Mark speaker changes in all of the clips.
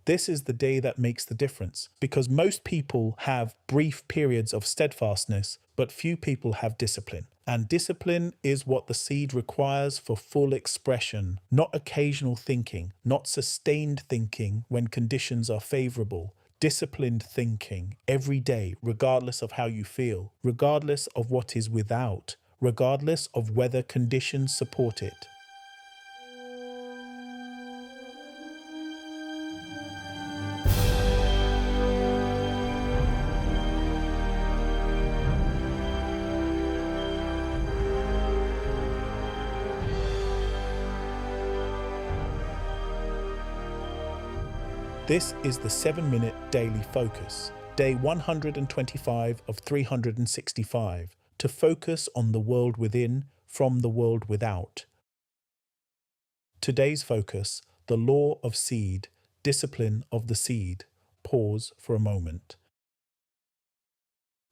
Speaker 1: This is the day that makes the difference, because most people have brief periods of steadfastness, but few people have discipline. And discipline is what the seed requires for full expression, not occasional thinking, not sustained thinking when conditions are favorable. Disciplined thinking every day, regardless of how you feel, regardless of what is without, regardless of whether conditions support it. This is the 7-minute daily focus, day 125 of 365, to focus on the world within from the world without. Today's focus, the law of seed, discipline of the seed. Pause for a moment.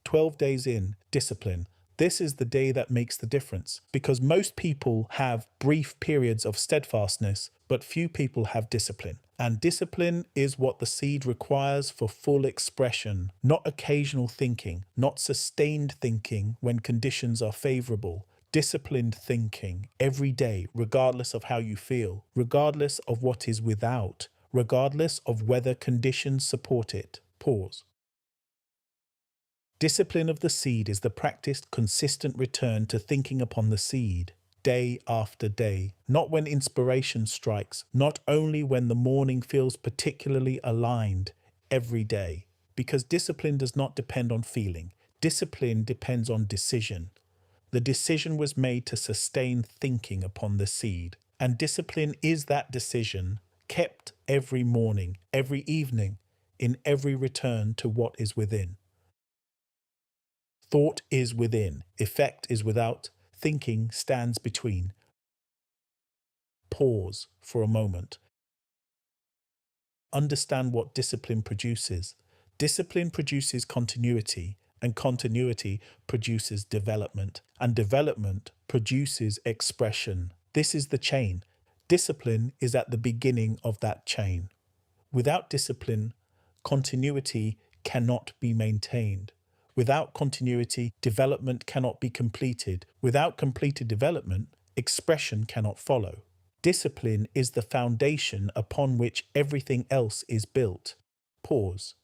Speaker 1: 12 days in, discipline. This is the day that makes the difference, because most people have brief periods of steadfastness, but few people have discipline. And discipline is what the seed requires for full expression, not occasional thinking, not sustained thinking when conditions are favorable. Disciplined thinking every day, regardless of how you feel, regardless of what is without, regardless of whether conditions support it. Pause. Discipline of the seed is the practiced, consistent return to thinking upon the seed, day after day, not when inspiration strikes, not only when the morning feels particularly aligned, every day. Because discipline does not depend on feeling. Discipline depends on decision. The decision was made to sustain thinking upon the seed. And discipline is that decision, kept every morning, every evening, in every return to what is within. Thought is within, effect is without, thinking stands between. Pause for a moment. Understand what discipline produces. Discipline produces continuity, and continuity produces development, and development produces expression. This is the chain. Discipline is at the beginning of that chain. Without discipline, continuity cannot be maintained. Without continuity, development cannot be completed. Without completed development, expression cannot follow. Discipline is the foundation upon which everything else is built. Pause.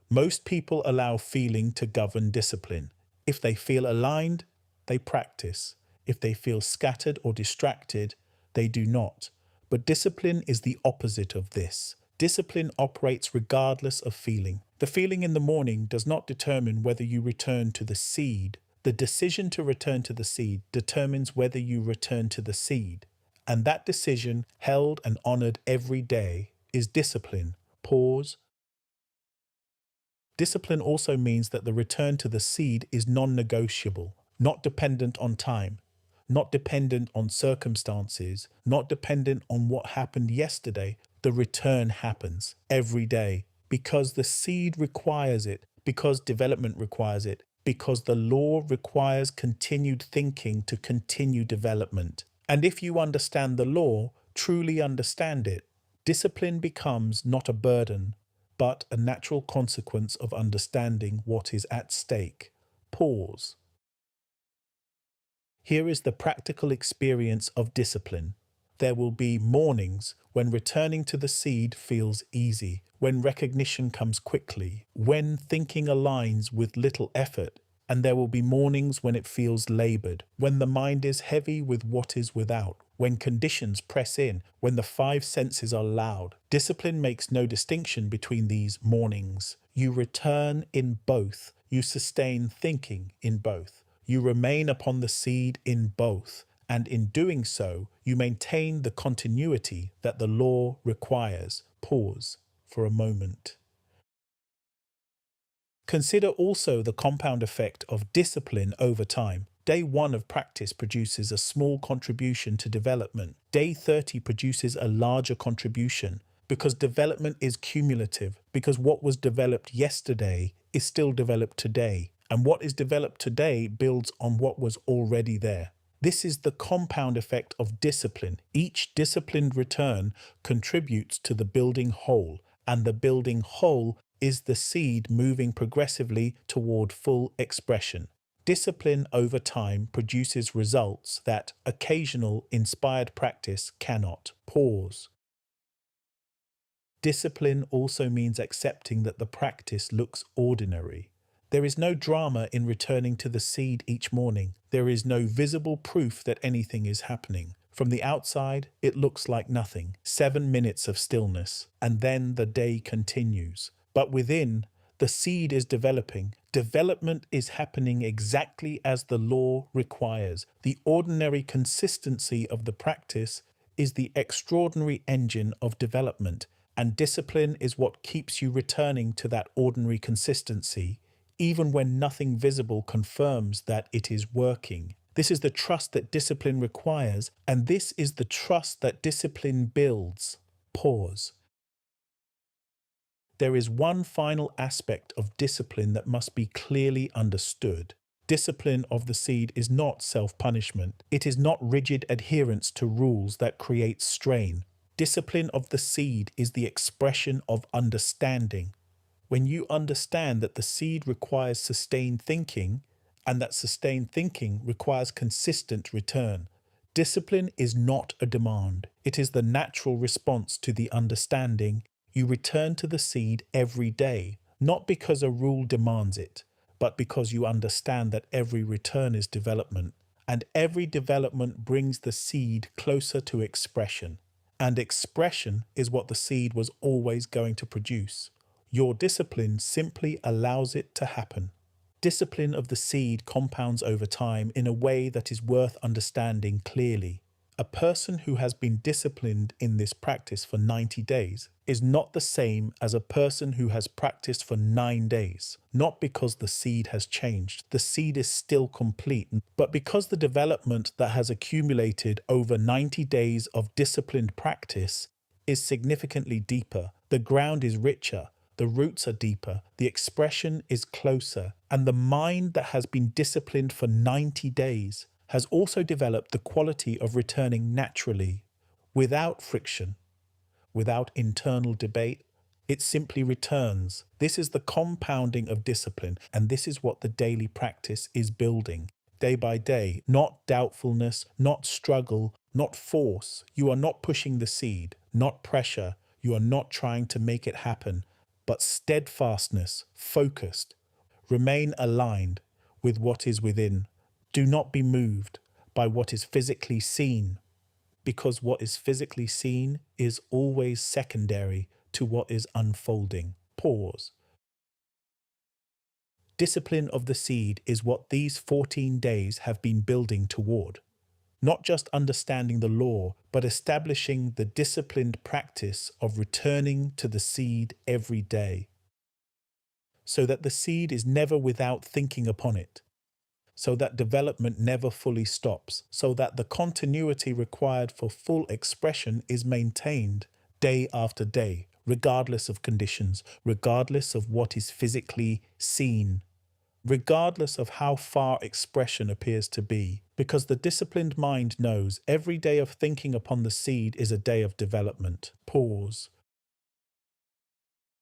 Speaker 1: Most people allow feeling to govern discipline. If they feel aligned, they practice. If they feel scattered or distracted, they do not. But discipline is the opposite of this. Discipline operates regardless of feeling. The feeling in the morning does not determine whether you return to the seed. The decision to return to the seed determines whether you return to the seed. And that decision, held and honored every day, is discipline. Pause. Discipline also means that the return to the seed is non-negotiable, not dependent on time, not dependent on circumstances, not dependent on what happened yesterday. The return happens every day because the seed requires it, because development requires it, because the law requires continued thinking to continue development. And if you understand the law, truly understand it, discipline becomes not a burden, but a natural consequence of understanding what is at stake. Pause. Here is the practical experience of discipline. There will be mornings when returning to the seed feels easy, when recognition comes quickly, when thinking aligns with little effort, and there will be mornings when it feels labored, when the mind is heavy with what is without, when conditions press in, when the five senses are loud. Discipline makes no distinction between these mornings. You return in both. You sustain thinking in both. You remain upon the seed in both. And in doing so, you maintain the continuity that the law requires. Pause for a moment. Consider also the compound effect of discipline over time. Day 1 of practice produces a small contribution to development. Day 30 produces a larger contribution because development is cumulative, because what was developed yesterday is still developed today. And what is developed today builds on what was already there. This is the compound effect of discipline. Each disciplined return contributes to the building whole, and the building whole is the seed moving progressively toward full expression. Discipline over time produces results that occasional inspired practice cannot. Pause. Discipline also means accepting that the practice looks ordinary. There is no drama in returning to the seed each morning. There is no visible proof that anything is happening. From the outside, it looks like nothing. 7 minutes of stillness, and then the day continues. But within, the seed is developing. Development is happening exactly as the law requires. The ordinary consistency of the practice is the extraordinary engine of development, and discipline is what keeps you returning to that ordinary consistency, even when nothing visible confirms that it is working. This is the trust that discipline requires, and this is the trust that discipline builds. Pause. There is one final aspect of discipline that must be clearly understood. Discipline of the seed is not self-punishment. It is not rigid adherence to rules that create strain. Discipline of the seed is the expression of understanding. When you understand that the seed requires sustained thinking, and that sustained thinking requires consistent return, discipline is not a demand. It is the natural response to the understanding. You return to the seed every day, not because a rule demands it, but because you understand that every return is development, and every development brings the seed closer to expression. And expression is what the seed was always going to produce. Your discipline simply allows it to happen. Discipline of the seed compounds over time in a way that is worth understanding clearly. A person who has been disciplined in this practice for 90 days is not the same as a person who has practiced for 9 days, not because the seed has changed. The seed is still complete, but because the development that has accumulated over 90 days of disciplined practice is significantly deeper. The ground is richer, the roots are deeper, the expression is closer, and the mind that has been disciplined for 90 days has also developed the quality of returning naturally, without friction, without internal debate. It simply returns. This is the compounding of discipline, and this is what the daily practice is building, day by day. Not doubtfulness, not struggle, not force. You are not pushing the seed, not pressure. You are not trying to make it happen, but steadfastness, focused. Remain aligned with what is within. Do not be moved by what is physically seen, because what is physically seen is always secondary to what is unfolding. Pause. Discipline of the seed is what these 14 days have been building toward. Not just understanding the law, but establishing the disciplined practice of returning to the seed every day, so that the seed is never without thinking upon it, so that development never fully stops, so that the continuity required for full expression is maintained day after day, regardless of conditions, regardless of what is physically seen, regardless of how far expression appears to be, because the disciplined mind knows every day of thinking upon the seed is a day of development. Pause.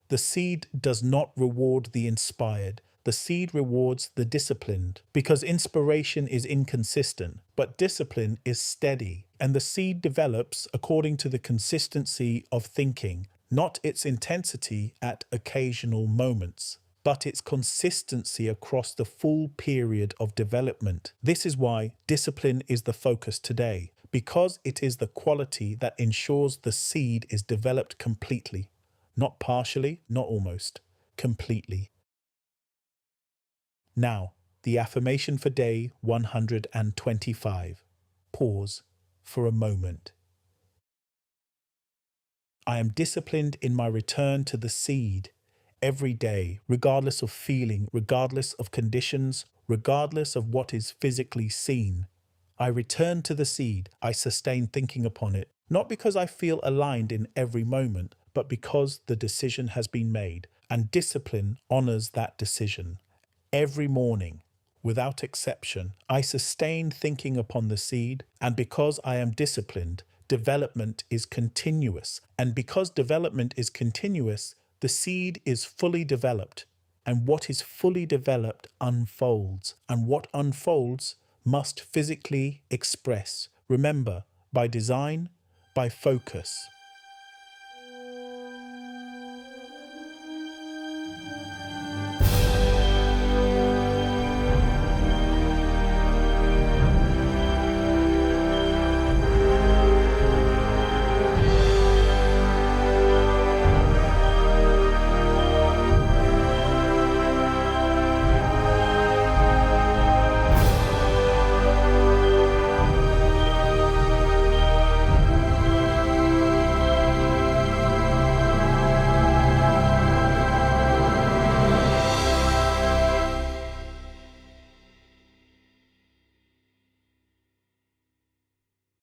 Speaker 1: The seed does not reward the inspired. The seed rewards the disciplined, because inspiration is inconsistent, but discipline is steady, and the seed develops according to the consistency of thinking, not its intensity at occasional moments, but its consistency across the full period of development. This is why discipline is the focus today, because it is the quality that ensures the seed is developed completely. Not partially, not almost, completely. Now, the affirmation for day 125. Pause for a moment. I am disciplined in my return to the seed every day, regardless of feeling, regardless of conditions, regardless of what is physically seen. I return to the seed. I sustain thinking upon it, not because I feel aligned in every moment, but because the decision has been made, and discipline honors that decision. Every morning, without exception. I sustain thinking upon the seed, and because I am disciplined, development is continuous. And because development is continuous, the seed is fully developed. And what is fully developed unfolds. And what unfolds must physically express. Remember, by design, by focus.